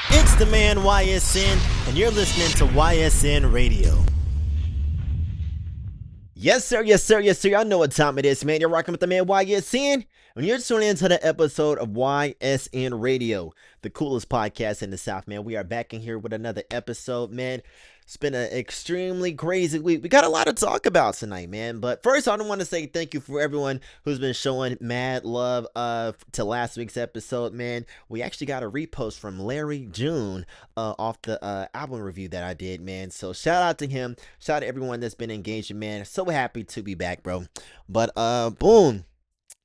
It's the man YSN, and you're listening to YSN Radio. Yes, sir, yes, sir, yes, sir. I know what time it is, man. You're rocking with the man YSN, and you're tuning into the episode of YSN Radio, the coolest podcast in the South, man. We are back in here with another episode, man. It's been an extremely crazy week. We got a lot to talk about tonight, man. But first, I want to say thank you for everyone who's been showing mad love to last week's episode, man. We actually got a repost from Larry June off the album review that I did, man. So shout out to him. Shout out to everyone that's been engaging, man. So happy to be back, bro. But boom.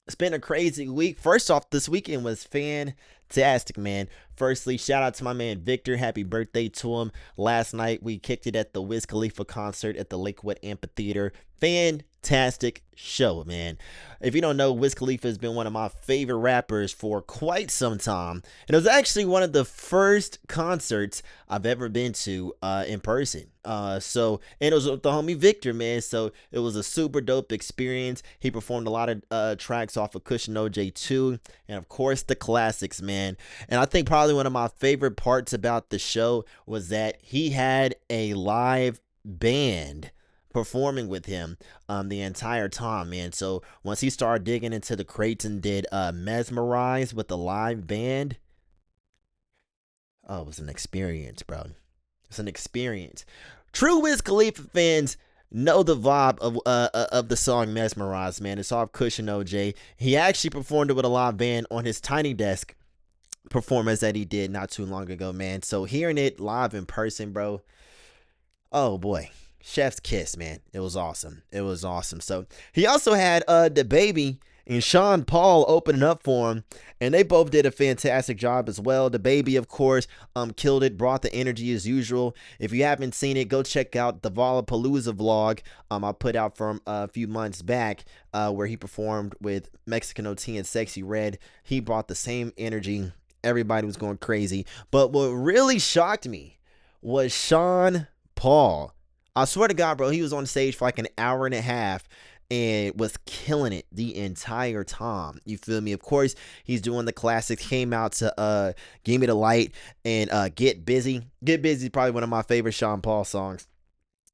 It's been a crazy week. First off, this weekend was fantastic, man. Firstly, shout out to my man Victor. Happy birthday to him. Last night, we kicked it at the Wiz Khalifa concert at the Lakewood Amphitheater. Fantastic show, man. If you don't know, Wiz Khalifa has been one of my favorite rappers for quite some time. And it was actually one of the first concerts I've ever been to in person. And it was with the homie Victor, man. So it was a super dope experience. He performed a lot of tracks off of Cushion OJ 2. And of course, the classics, man. And I think probably one of my favorite parts about the show was that he had a live band performing with him the entire time, man. So once he started digging into the crates and did Mesmerize with the live band, it was an experience, bro. It's an experience. True Wiz Khalifa fans know the vibe of the song Mesmerize, man. It's off Cushion OJ. He actually performed it with a live band on his Tiny Desk performance that he did not too long ago, man. So hearing it live in person, bro, oh boy, chef's kiss, man. It was awesome. It was awesome. So he also had the baby and Sean Paul opening up for him, and they both did a fantastic job as well. The baby, of course, killed it, brought the energy as usual. If you haven't seen it, go check out the Lollapalooza vlog I put out from a few months back, where he performed with Mexican OT and Sexy Red. He brought the same energy. Everybody was going crazy. But what really shocked me was Sean Paul. I swear to God, bro, he was on stage for like an hour and a half and was killing it the entire time. You feel me? Of course, he's doing the classics. Came out to Give Me the Light and Get Busy. Get Busy is probably one of my favorite Sean Paul songs.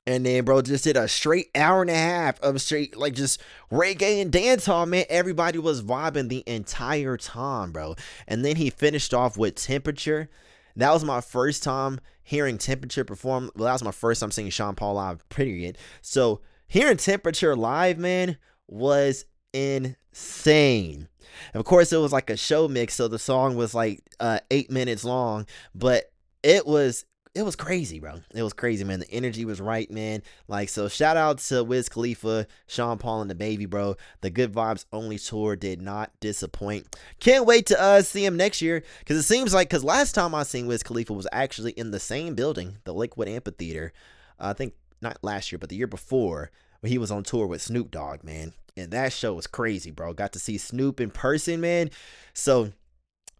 And then, bro, just did a straight hour and a half of straight, like, just reggae and dancehall, man. Everybody was vibing the entire time, bro. And then he finished off with Temperature. That was my first time hearing Temperature perform. Well, that was my first time seeing Sean Paul live, period. So hearing Temperature live, man, was insane. And of course, it was like a show mix, so the song was like 8 minutes long, but it was crazy, bro. It was crazy, man. The energy was right, man. Like, so shout out to Wiz Khalifa, Sean Paul, and the baby, bro. The Good Vibes Only tour did not disappoint. Can't wait to see him next year, because it seems like, because last time I seen Wiz Khalifa was actually in the same building, the Lakewood Amphitheater. I think not last year, but the year before, when he was on tour with Snoop Dogg, man. And that show was crazy, bro. Got to see Snoop in person, man. So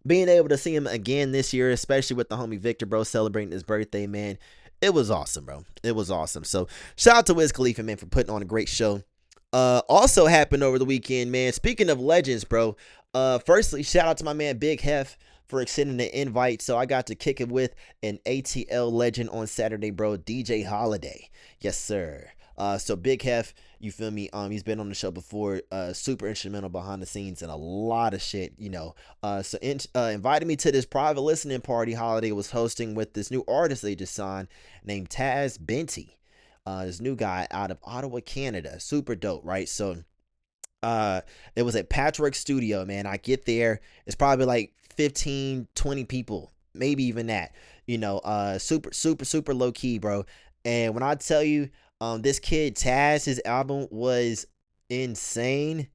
being able to see him again this year, especially with the homie Victor, bro, celebrating his birthday, man, it was awesome, bro. It was awesome. So shout out to Wiz Khalifa, man, for putting on a great show. Also happened over the weekend, man. Speaking of legends, bro, firstly, shout out to my man Big Hef for extending the invite. So I got to kick it with an ATL legend on Saturday, bro, DJ Holiday. Yes, sir. So Big Hef, you feel me? He's been on the show before, super instrumental behind the scenes and a lot of shit, you know. Invited me to this private listening party Holiday was hosting with this new artist they just signed named Taz Benty. This new guy out of Ottawa, Canada. Super dope, right? So it was at Patchwork Studio, man. I get there, it's probably like 15, 20 people, maybe even that, you know. Super low key, bro. And when I tell you, this kid Taz, his album was insane.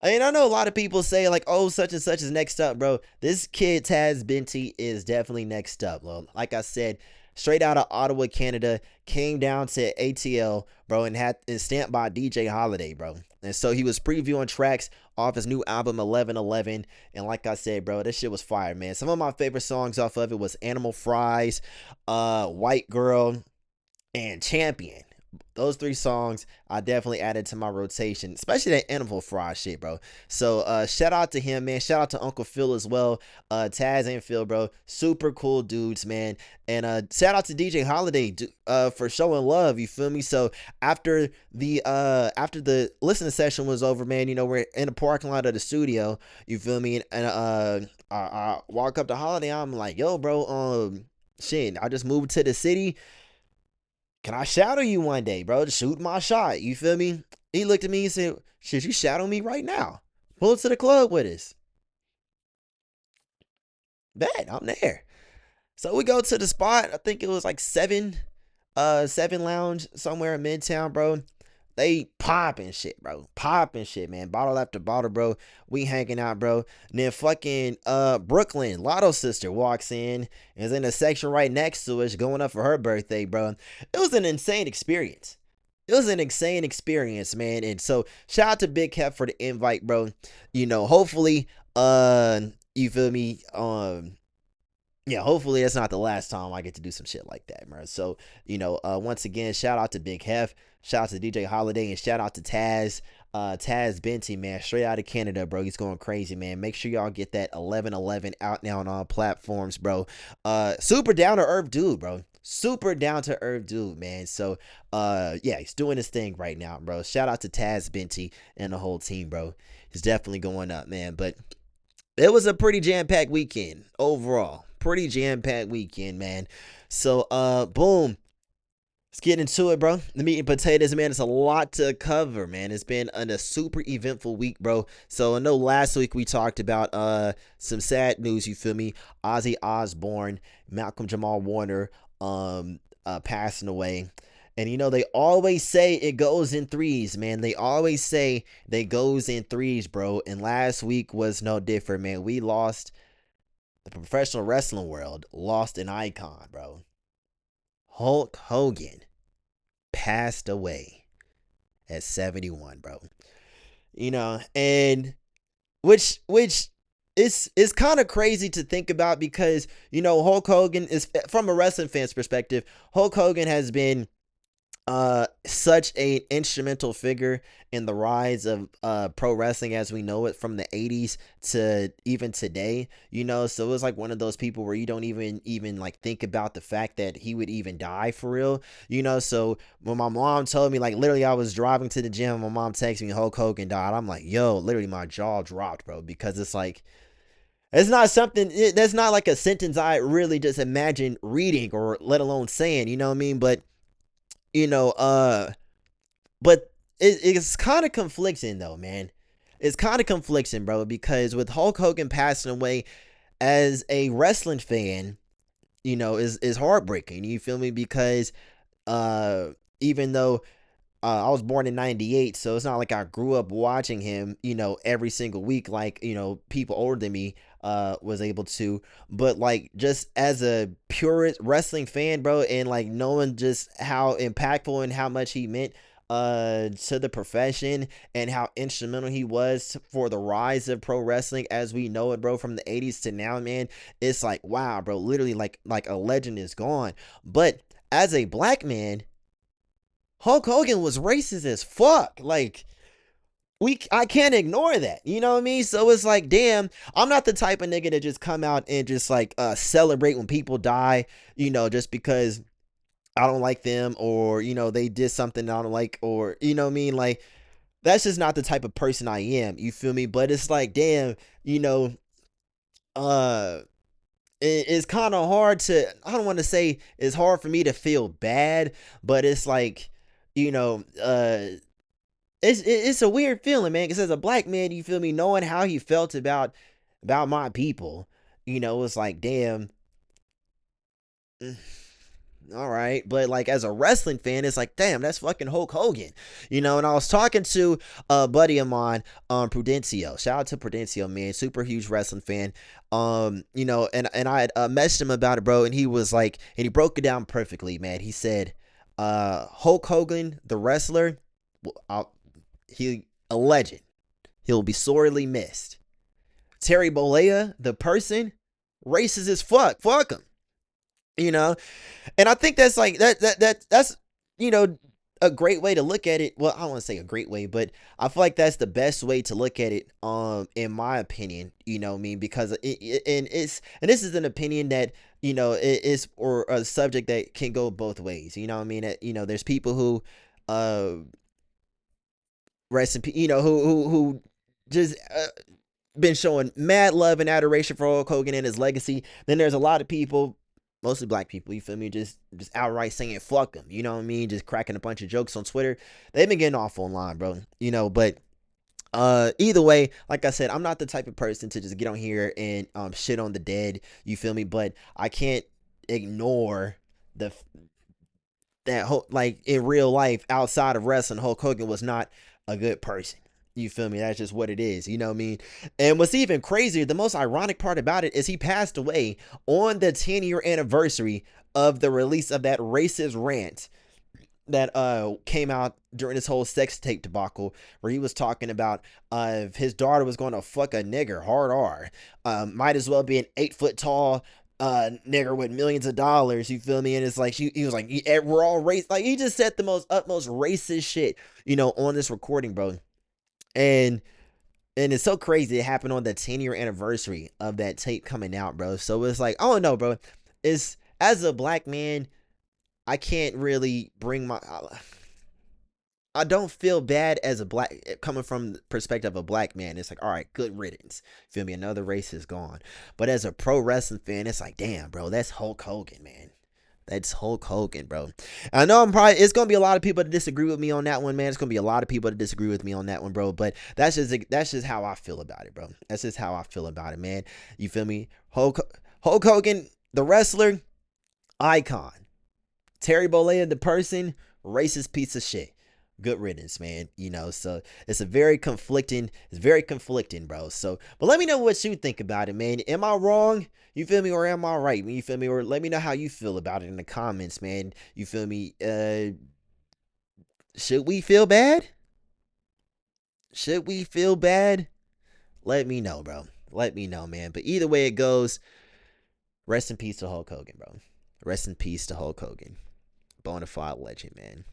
I mean, I know a lot of people say like, oh, such and such is next up, bro. This kid Taz Benty is definitely next up. Well, like I said, straight out of Ottawa, Canada, came down to ATL, bro, and is stamped by DJ Holiday, bro. And so he was previewing tracks off his new album 1111, and like I said, bro, this shit was fire, man. Some of my favorite songs off of it was Animal Fries, White Girl, and Champion. Those three songs I definitely added to my rotation, especially that Interval Fry shit, bro. So shout out to him, man. Shout out to Uncle Phil as well. Taz and Phil, bro. Super cool dudes, man. And shout out to DJ Holiday for showing love, you feel me? So after the listening session was over, man, you know, we're in the parking lot of the studio, you feel me? And I walk up to Holiday, I'm like, yo, bro, shit, I just moved to the city. Can I shadow you one day, bro? Just shoot my shot. You feel me? He looked at me and said, should you shadow me right now? Pull up to the club with us. Bet, I'm there. So we go to the spot. I think it was like Seven Lounge somewhere in Midtown, bro. They popping shit, bro. Popping shit, man. Bottle after bottle, bro. We hanging out, bro. And then fucking Brooklyn, Lotto sister walks in, is in a section right next to us, going up for her birthday, bro. It was an insane experience. It was an insane experience, man. And so shout out to Big Kev for the invite, bro. You know, hopefully, you feel me? Yeah, hopefully that's not the last time I get to do some shit like that, man. So, you know, once again, shout out to Big Hef, shout out to DJ Holiday, and shout out to Taz, Taz Benty, man, straight out of Canada, bro. He's going crazy, man. Make sure y'all get that 1111 out now on all platforms, bro. Super down to earth dude, bro. Super down to earth dude, man. So, yeah, he's doing his thing right now, bro. Shout out to Taz Benty and the whole team, bro. He's definitely going up, man. But it was a pretty jam-packed weekend overall. Pretty jam-packed weekend, man. So, boom. Let's get into it, bro. The meat and potatoes, man. It's a lot to cover, man. It's been a super eventful week, bro. So I know last week we talked about some sad news, you feel me? Ozzy Osbourne, Malcolm Jamal Warner passing away. And you know, they always say it goes in threes, man. They always say they goes in threes, bro. And last week was no different, man. We lost, the professional wrestling world lost an icon, bro. Hulk Hogan passed away at 71, bro. You know, and which is kind of crazy to think about, because, you know, Hulk Hogan is, from a wrestling fan's perspective, Hulk Hogan has been such a instrumental figure in the rise of pro wrestling as we know it, from the 80s to even today, you know. So it was like one of those people where you don't even like think about the fact that he would even die for real, you know. So when my mom told me, like, literally I was driving to the gym, my mom texted me Hulk Hogan died, I'm like, yo, literally my jaw dropped, bro, because it's like, it's not something, that's not like a sentence I really just imagine reading or let alone saying, you know what I mean? But you know, but it's kind of conflicting though, man. It's kind of conflicting, bro, because with Hulk Hogan passing away, as a wrestling fan, you know, is heartbreaking. You feel me? Because even though I was born in 98, so it's not like I grew up watching him, you know, every single week like, you know, people older than me was able to. But like, just as a purist wrestling fan, bro, and like knowing just how impactful and how much he meant to the profession, and how instrumental he was for the rise of pro wrestling as we know it, bro, from the 80s to now, man, it's like, wow, bro, literally like a legend is gone. But as a black man, Hulk Hogan was racist as fuck. Like, I can't ignore that. You know what I mean? So it's like, damn, I'm not the type of nigga to just come out and just like celebrate when people die, you know, just because I don't like them, or, you know, they did something I don't like, or, you know what I mean? Like, that's just not the type of person I am. You feel me? But it's like, damn, you know, it's kind of hard to, I don't want to say it's hard for me to feel bad, but it's like, you know, it's a weird feeling, man, because as a black man, you feel me, knowing how he felt about my people, you know, it's like, damn, all right. But like, as a wrestling fan, it's like, damn, that's fucking Hulk Hogan, you know. And I was talking to a buddy of mine, Prudencio. Shout out to Prudencio, man, super huge wrestling fan. You know, and I had messaged him about it, bro, and he was like, and he broke it down perfectly, man. He said, Hulk Hogan, the wrestler, he a legend. He'll be sorely missed. Terry Bollea, the person, racist as fuck. Fuck him. You know, and I think that's like that's, you know, a great way to look at it. Well, I don't want to say a great way, but I feel like that's the best way to look at it. In my opinion, you know what I mean, because and this is an opinion that it is, or a subject that can go both ways. You know what I mean? There's people who, uh, rest in peace. Who just been showing mad love and adoration for Hulk Hogan and his legacy. Then there's a lot of people, mostly black people, you feel me, just outright saying fuck him. You know what I mean? Just cracking a bunch of jokes on Twitter. They've been getting off online, bro. But either way, like I said, I'm not the type of person to just get on here and shit on the dead. You feel me? But I can't ignore the like in real life, outside of wrestling, Hulk Hogan was not a good person. You feel me? That's just what it is. You know what I mean? And what's even crazier, the most ironic part about it is he passed away on the 10-year anniversary of the release of that racist rant that came out during this whole sex tape debacle, where he was talking about if his daughter was going to fuck a nigger, hard R, might as well be an 8-foot tall nigger with millions of dollars. You feel me? And it's like he was like, we're all race. Like, he just said the most utmost racist shit, on this recording, bro. And it's so crazy. It happened on the 10-year anniversary of that tape coming out, bro. So it's like, I don't know, bro. It's, as a black man, I can't really bring my, I don't feel bad as a black, coming from the perspective of a black man. It's like, all right, good riddance. Feel me? Another race is gone. But as a pro wrestling fan, it's like, damn, bro, that's Hulk Hogan, man. That's Hulk Hogan, bro. I know it's going to be a lot of people that disagree with me on that one, man. It's going to be a lot of people that disagree with me on that one, bro. But that's just how I feel about it, bro. That's just how I feel about it, man. You feel me? Hulk Hogan, the wrestler, icon. Terry Bollea, the person, racist piece of shit. Good riddance, man. So it's very conflicting, bro. So, but let me know what you think about it, man. Am I wrong? You feel me? Or am I right? You feel me? Or let me know how you feel about it in the comments, man. You feel me? Should we feel bad? Should we feel bad? Let me know, bro. Let me know, man. But either way it goes, rest in peace to Hulk Hogan, bro. Rest in peace to Hulk Hogan. Bonafide legend, man.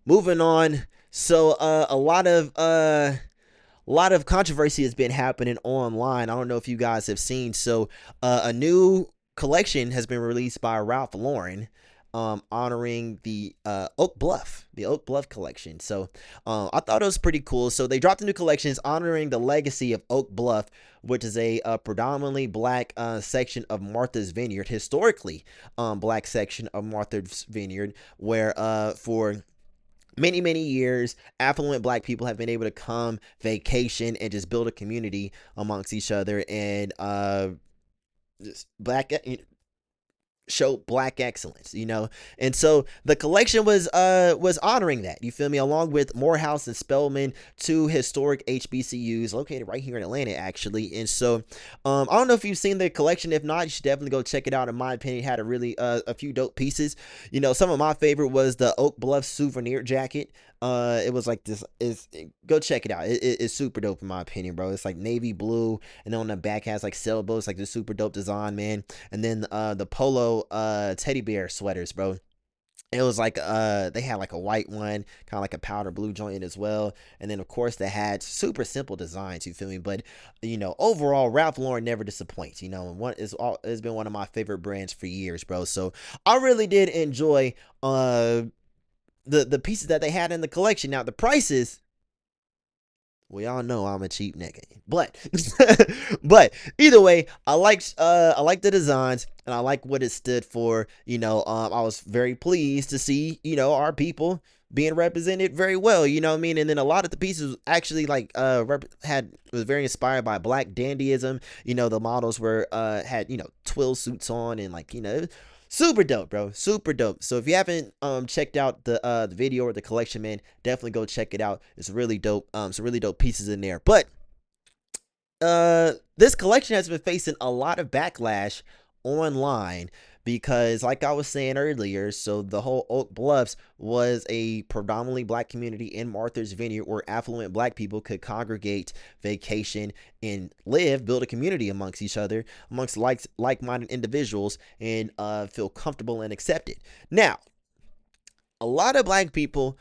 Moving on. So a lot of controversy has been happening online. I don't know if you guys have seen. So a new collection has been released by Ralph Lauren, honoring the Oak Bluff collection. So I thought it was pretty cool. So they dropped the new collections honoring the legacy of Oak Bluff, which is a predominantly black section of Martha's Vineyard, historically black section of Martha's Vineyard, where for many years, affluent black people have been able to come, vacation, and just build a community amongst each other, and just show black excellence, and so the collection was honoring that. You feel me? Along with Morehouse and Spelman, two historic HBCUs located right here in Atlanta, actually. And so I don't know if you've seen the collection. If not, you should definitely go check it out. In my opinion, it had a few dope pieces. Some of my favorite was the Oak Bluff souvenir jacket. It was like this. Go check it out. It's super dope in my opinion, bro. It's like navy blue, and then on the back has like sailboats, like the super dope design, man. And then the polo teddy bear sweaters, bro. It was like they had like a white one, kind of like a powder blue joint as well. And then of course they had super simple designs, you feel me? But overall, Ralph Lauren never disappoints, and it's been one of my favorite brands for years, bro. So I really did enjoy the pieces that they had in the collection. Now the prices, we all know I'm a cheap nigga, but either way, I like the designs, and I like what it stood for. I was very pleased to see our people being represented very well. You know what I mean? And then a lot of the pieces actually like was very inspired by black dandyism. The models were had twill suits on, and like super dope, bro. Super dope. So if you haven't checked out the video or the collection, man, definitely go check it out. It's really dope. Some really dope pieces in there. But this collection has been facing a lot of backlash online because, like I was saying earlier, so the whole Oak Bluffs was a predominantly black community in Martha's Vineyard where affluent black people could congregate, vacation, and build a community amongst each other, amongst like-minded individuals, and feel comfortable and accepted. Now, A lot of black people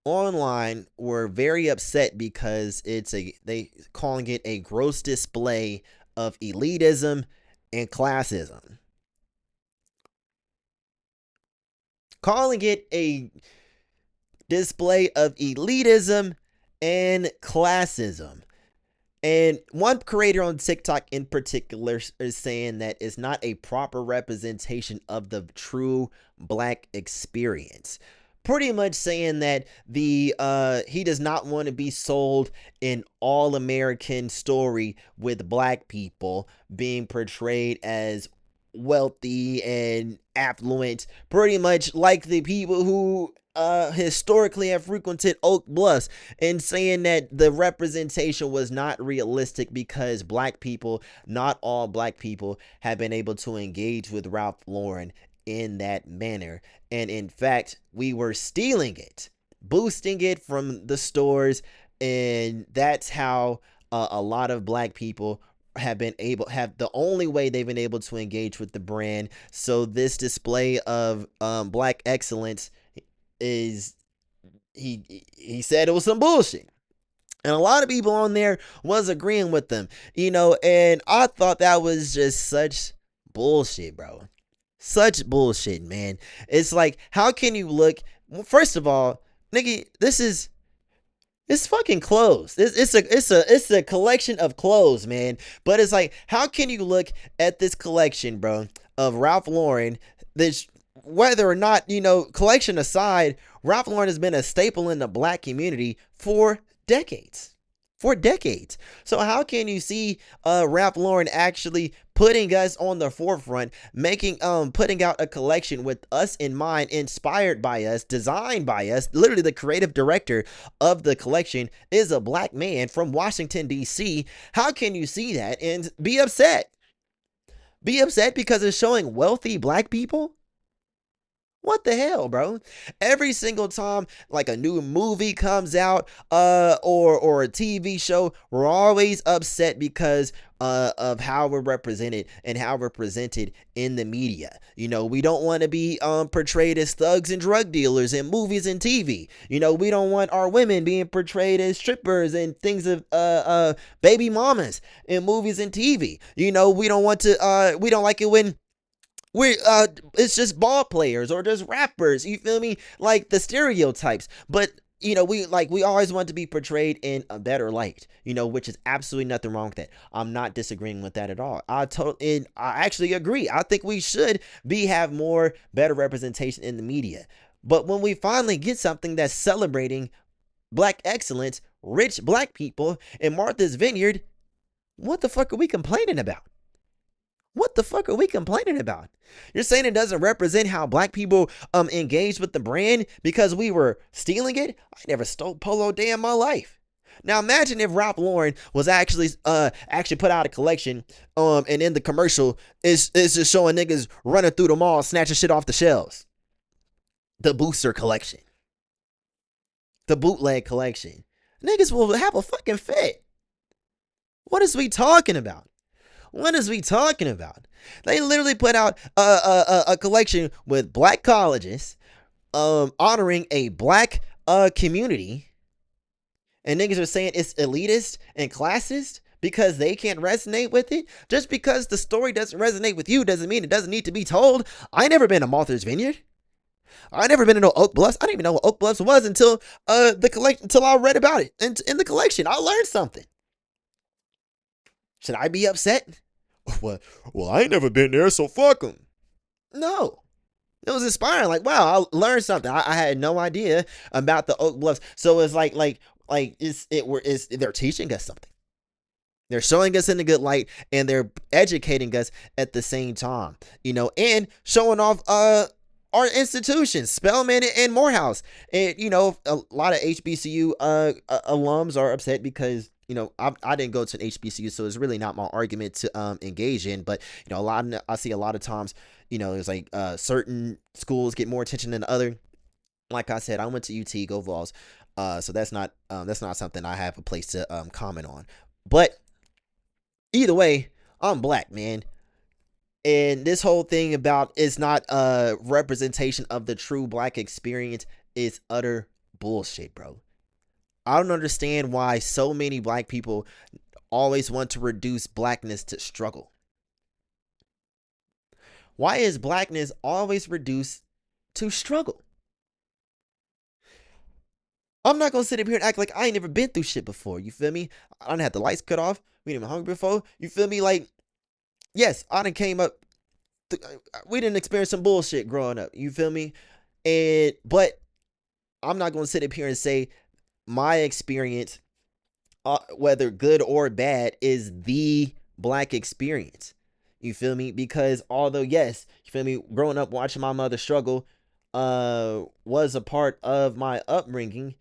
online were very upset because they calling it a gross display of elitism and classism. Calling it a display of elitism and classism. And one creator on TikTok in particular is saying that it's not a proper representation of the true black experience. Pretty much saying that the he does not want to be sold an all-American story with black people being portrayed as wealthy and affluent, pretty much like the people who historically have frequented Oak Bluffs, and saying that the representation was not realistic because black people, not all black people, have been able to engage with Ralph Lauren in that manner. And in fact, we were stealing it, boosting it from the stores, and that's how a lot of black people have the only way they've been able to engage with the brand. So this display of black excellence is, he said it was some bullshit. And a lot of people on there was agreeing with them, and I thought that was just such bullshit, bro. Such bullshit, man. It's like, how can you look, well, first of all, nigga, it's fucking clothes. It's a collection of clothes, man. But it's like, how can you look at this collection, bro, of Ralph Lauren? This, whether or not, collection aside, Ralph Lauren has been a staple in the black community for decades. For decades. So how can you see Ralph Lauren actually putting us on the forefront, putting out a collection with us in mind, inspired by us, designed by us? Literally, the creative director of the collection is a black man from Washington, D.C. How can you see that and be upset? Be upset because it's showing wealthy black people? What the hell, bro? Every single time like a new movie comes out or a TV show, we're always upset because of how we're represented and how we're presented in the media. We don't want to be portrayed as thugs and drug dealers in movies and TV. We don't want our women being portrayed as strippers and things of baby mamas in movies and TV. We don't want to we don't like it when it's just ball players or just rappers, you feel me, like the stereotypes. But we always want to be portrayed in a better light, which is absolutely nothing wrong with that. I'm not disagreeing with that at all. I actually agree. I think we should have more better representation in the media. But when we finally get something that's celebrating black excellence, rich black people in Martha's Vineyard, what the fuck are we complaining about? What the fuck are we complaining about? You're saying it doesn't represent how black people engage with the brand because we were stealing it? I never stole Polo Day in my life. Now imagine if Ralph Lauren was actually put out a collection and in the commercial it's just showing niggas running through the mall snatching shit off the shelves. The booster collection. The bootleg collection. Niggas will have a fucking fit. What is we talking about? What is we talking about? They literally put out a collection with black colleges honoring a black community, and niggas are saying it's elitist and classist because they can't resonate with it. Just because the story doesn't resonate with you doesn't mean it doesn't need to be told. I never been to Martha's Vineyard. I never been to no Oak Bluffs. I didn't even know what Oak Bluffs was until the collection, until I read about it in the collection. I learned something. Should I be upset? Well, I ain't never been there, so fuck them. No. It was inspiring. Like, wow, I learned something. I had no idea about the Oak Bluffs. So it's like they're teaching us something. They're showing us in a good light, and they're educating us at the same time, and showing off our institutions, Spelman and Morehouse. And a lot of HBCU alums are upset because I didn't go to an HBCU, so it's really not my argument to engage in. But I see a lot of times, it's like certain schools get more attention than other. Like I said, I went to UT, go Vols. So that's not something I have a place to comment on. But either way, I'm black, man. And this whole thing about it's not a representation of the true black experience is utter bullshit, bro. I don't understand why so many black people always want to reduce blackness to struggle. Why is blackness always reduced to struggle? I'm not gonna sit up here and act like I ain't never been through shit before. You feel me? I done had the lights cut off. We didn't even hungry before. You feel me? Like, yes, I done came up. We didn't experience some bullshit growing up. You feel me? But I'm not gonna sit up here and say my experience, whether good or bad, is the black experience. You feel me? Because although, yes, you feel me, growing up watching my mother struggle was a part of my upbringing,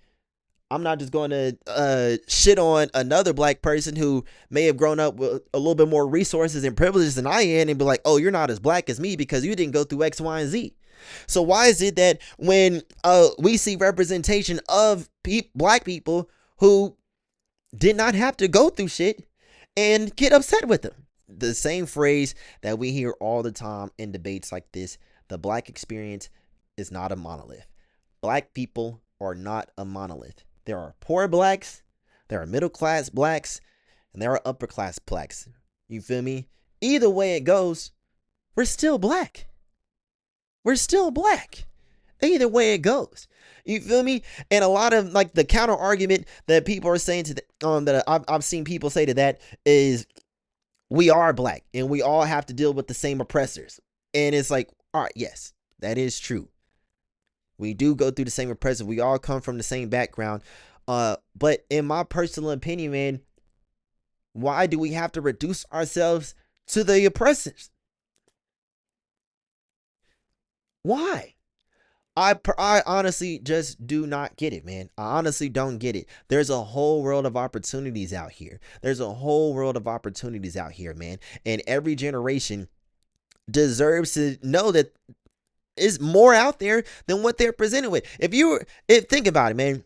I'm not just going to shit on another black person who may have grown up with a little bit more resources and privileges than I am and be like, oh, you're not as black as me because you didn't go through X, Y, and Z. So why is it that when we see representation of black people who did not have to go through shit and get upset with them? The same phrase that we hear all the time in debates like this: the black experience is not a monolith. Black people are not a monolith. There are poor blacks, there are middle class blacks, and there are upper class blacks. You feel me? Either way it goes, we're still black. We're still black. Either way it goes. You feel me? And a lot of like the counter argument that people are saying to that I've seen people say to that is, we are black and we all have to deal with the same oppressors. And it's like, all right, yes, that is true. We do go through the same oppressors. We all come from the same background. But in my personal opinion, man, why do we have to reduce ourselves to the oppressors? Why? I honestly just do not get it, man. I honestly don't get it. There's a whole world of opportunities out here. There's a whole world of opportunities out here, man. And every generation deserves to know that is more out there than what they're presented with. Think about it, man.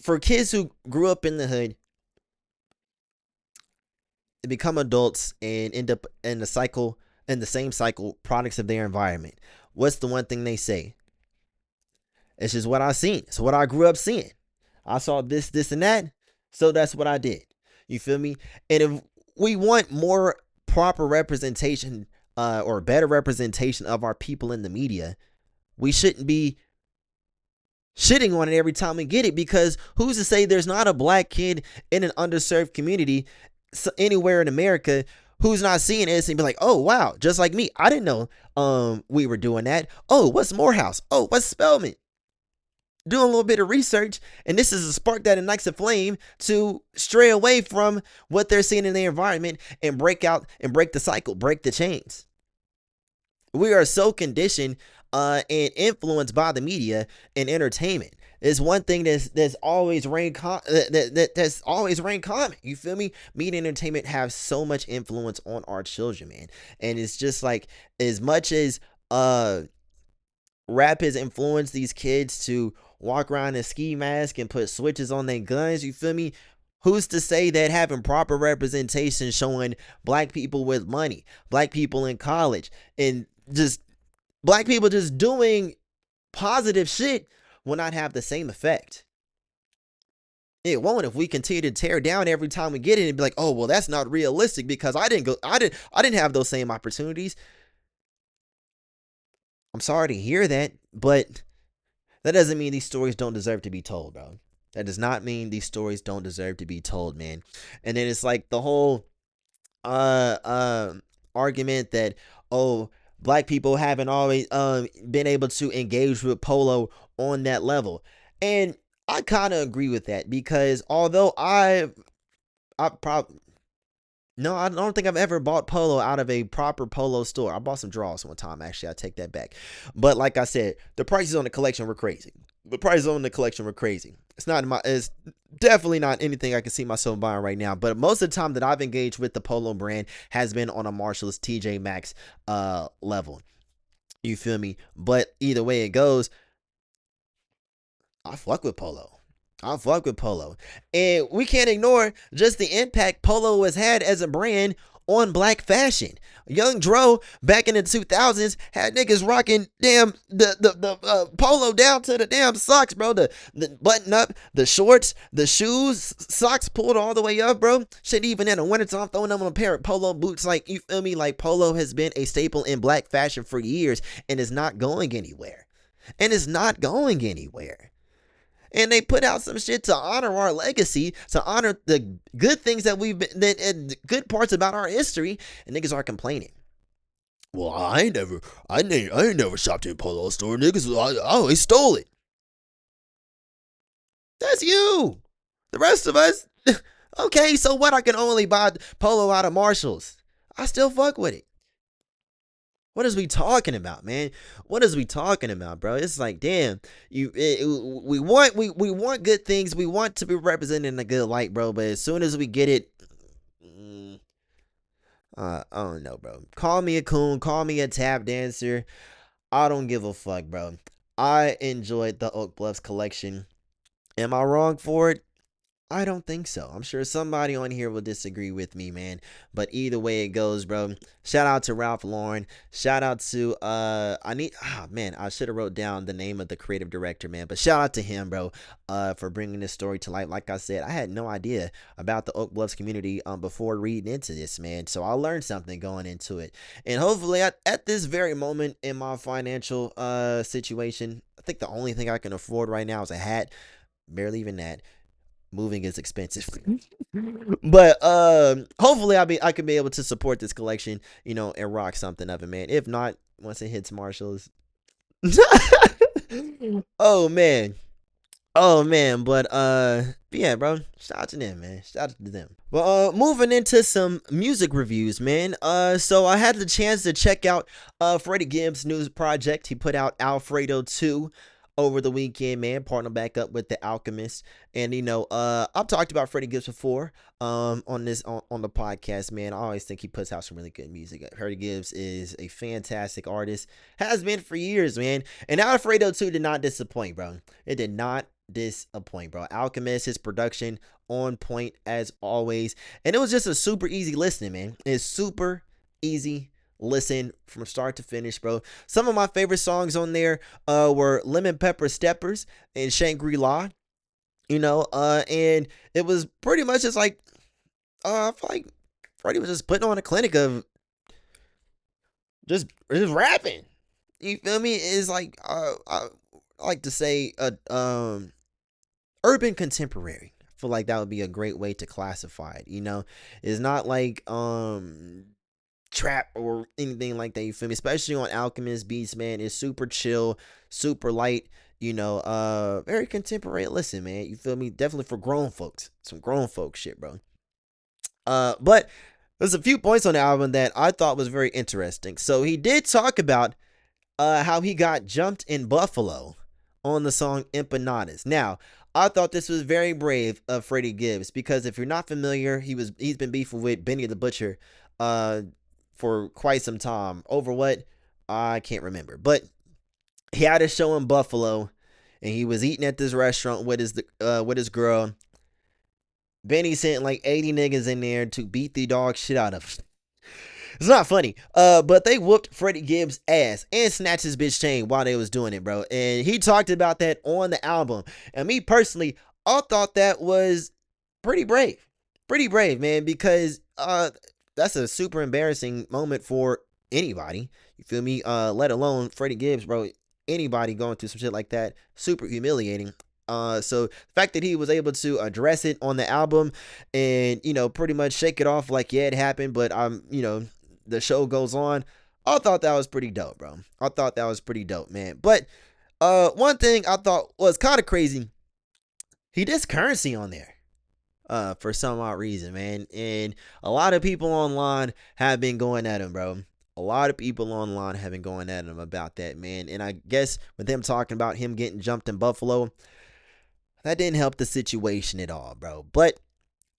For kids who grew up in the hood, they become adults and end up in the same cycle, products of their environment. What's the one thing they say? It's just what I seen. It's what I grew up seeing. I saw this, and that, so that's what I did. You feel me? And if we want more proper representation or better representation of our people in the media, we shouldn't be shitting on it every time we get it, because who's to say there's not a black kid in an underserved community anywhere in America who's not seeing this and be like, oh, wow, just like me. I didn't know we were doing that. Oh, what's Morehouse? Oh, what's Spelman? Doing a little bit of research, and this is a spark that ignites a flame to stray away from what they're seeing in their environment and break out and break the cycle, break the chains. We are so conditioned and influenced by the media and entertainment. It's one thing that's always reigned that's always reigned common. You feel me? Media and entertainment have so much influence on our children, man. And it's just like, as much as rap has influenced these kids to walk around in a ski mask and put switches on their guns, you feel me? Who's to say that having proper representation, showing black people with money, black people in college, and just black people just doing positive shit will not have the same effect? It won't if we continue to tear down every time we get it and be like, oh, well, that's not realistic because I didn't have those same opportunities. I'm sorry to hear that, but that doesn't mean these stories don't deserve to be told, bro. That does not mean these stories don't deserve to be told, man. And then it's like the whole argument that, oh, black people haven't always been able to engage with polo on that level. And I kind of agree with that, because although I don't think I've ever bought polo out of a proper polo store. I bought some draws one time, actually. I take that back. But like I said, the prices on the collection were crazy. It's definitely not anything I can see myself buying right now. But most of the time that I've engaged with the polo brand has been on a Marshalls TJ Maxx level. You feel me? But either way it goes, I fuck with polo. And we can't ignore just the impact polo has had as a brand on black fashion. Young Dro back in the 2000s had niggas rocking the polo down to the damn socks, bro. The button up, the shorts, the shoes, socks pulled all the way up, bro. Shit, even in the wintertime, throwing them on a pair of polo boots. Like, you feel me? Like, polo has been a staple in black fashion for years and is not going anywhere. And they put out some shit to honor our legacy, to honor the good things that we've been, that good parts about our history, and niggas are complaining. Well, I ain't never shopped in a polo store, niggas. I always stole it. That's you. The rest of us, okay, so what? I can only buy polo out of Marshalls. I still fuck with it. What is we talking about, man? What is we talking about, bro? It's like, damn, we want good things. We want to be represented in a good light, bro. But as soon as we get it, I don't know, bro. Call me a coon, call me a tap dancer. I don't give a fuck, bro. I enjoyed the Oak Bluffs collection. Am I wrong for it? I don't think so. I'm sure somebody on here will disagree with me, man. But either way it goes, bro. Shout out to Ralph Lauren. Shout out to I should have wrote down the name of the creative director, man. But shout out to him, bro, for bringing this story to light. Like I said, I had no idea about the Oak Bluffs community before reading into this, man. So I learned something going into it. And hopefully at this very moment in my financial situation, I think the only thing I can afford right now is a hat. Barely even that. Moving is expensive. But hopefully I could be able to support this collection, and rock something of it, man. If not, once it hits Marshalls. Oh man. But yeah, bro. Shout out to them, man. Shout out to them. Well, moving into some music reviews, man. So I had the chance to check out Freddie Gibbs' new project. He put out Alfredo 2 over the weekend, man. Partner back up with The Alchemist. And I've talked about Freddie Gibbs before on the podcast, man. I always think he puts out some really good music. Freddie Gibbs is a fantastic artist, has been for years, man. And Alfredo 2 did not disappoint, bro. It did not disappoint, bro. Alchemist, his production on point as always, and it was just a super easy listening, man. It's super easy listen from start to finish, bro. Some of my favorite songs on there were Lemon Pepper Steppers and Shangri-La, and it was pretty much just like I feel like Freddie was just putting on a clinic of just rapping. You feel me? It's like I like to say urban contemporary. I feel like that would be a great way to classify it. It's not like trap or anything like that, you feel me? Especially on Alchemist beats, man. It's super chill, super light, very contemporary listen, man. You feel me? Definitely for grown folks. Some grown folk shit, bro. But there's a few points on the album that I thought was very interesting. So he did talk about how he got jumped in Buffalo on the song Empanadas. Now, I thought this was very brave of Freddie Gibbs, because if you're not familiar, he's been beefing with Benny the Butcher for quite some time. Over what? I can't remember. But he had a show in Buffalo, and he was eating at this restaurant with his girl. Benny sent like 80 niggas in there to beat the dog shit out of him. It's not funny. But they whooped Freddie Gibbs' ass and snatched his bitch chain while they was doing it, bro. And he talked about that on the album. And me personally, I thought that was pretty brave. Pretty brave, man, because that's a super embarrassing moment for anybody. You feel me? Let alone Freddie Gibbs, bro. Anybody going through some shit like that, super humiliating. So the fact that he was able to address it on the album and, pretty much shake it off like, yeah, it happened, but the show goes on. I thought that was pretty dope, bro. I thought that was pretty dope, man. But one thing I thought was kind of crazy, he did Currency on there. For some odd reason, man. And a lot of people online have been going at him, bro. A lot of people online have been going at him about that, man. And I guess with them talking about him getting jumped in Buffalo, that didn't help the situation at all, bro. But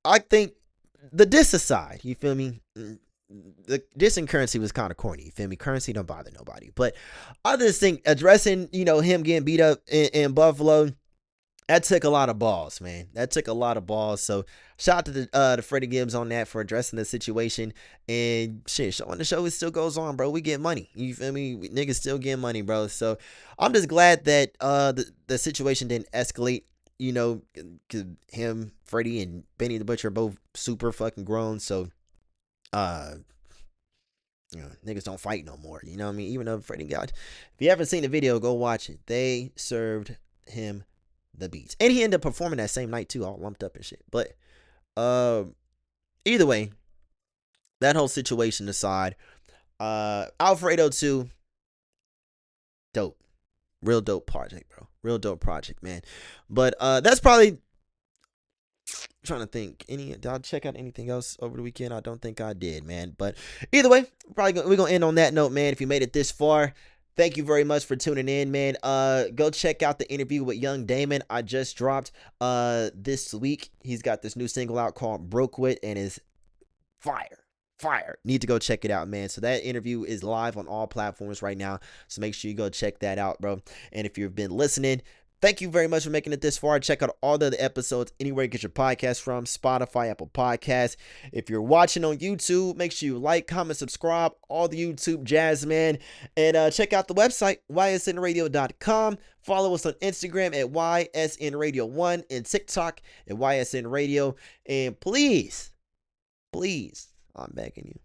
I think the diss aside, you feel me? The diss and Currency was kind of corny, you feel me? Currency don't bother nobody. But I just think addressing, him getting beat up in Buffalo, That took a lot of balls, man. That took a lot of balls. So shout out to Freddie Gibbs on that for addressing the situation and shit. Showing the show it still goes on, bro. We get money. You feel me? Niggas still get money, bro. So I'm just glad that the situation didn't escalate. You know, cause him, Freddie, and Benny the Butcher are both super fucking grown. So uh niggas don't fight no more. You know what I mean? Even though Freddie got, if you haven't seen the video, go watch it. They served him the beats, and he ended up performing that same night too, all lumped up and shit. But either way, that whole situation aside, Alfredo 2, dope, real dope project, bro, real dope project, man. But that's probably. I'm trying to think. Did I check out anything else over the weekend? I don't think I did, man. But either way, we're gonna end on that note, man. If you made it this far, thank you very much for tuning in, man. Go check out the interview with Young Damon I just dropped this week. He's got this new single out called Broke Wit and is fire. Need to go check it out, man. So that interview is live on all platforms right now. So make sure you go check that out, bro. And if you've been listening, thank you very much for making it this far. Check out all the other episodes anywhere you get your podcast from, Spotify, Apple Podcasts. If you're watching on YouTube, make sure you like, comment, subscribe, all the YouTube jazz, man. And check out the website, ysnradio.com. Follow us on Instagram at ysnradio1 and TikTok at ysnradio. And please, I'm begging you,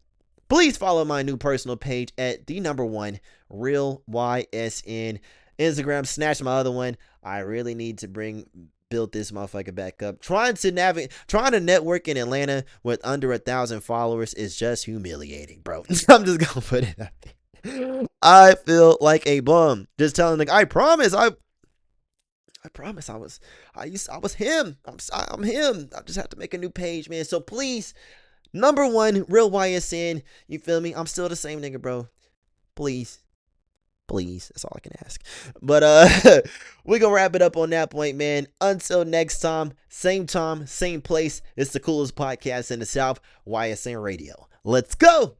please follow my new personal page at @1 Real YSN. Instagram, snatch my other one. I really need to build this motherfucker back up. Trying to network in Atlanta with under 1,000 followers is just humiliating, bro. I'm just gonna put it out there. I feel like a bum. Just telling them, I promise I was him. I'm him. I just have to make a new page, man. So please, #1 Real YSN. You feel me? I'm still the same nigga, bro. Please, that's all I can ask. But we gonna wrap it up on that point, man. Until next time, same place. It's the coolest podcast in the South, YSN Radio. Let's go.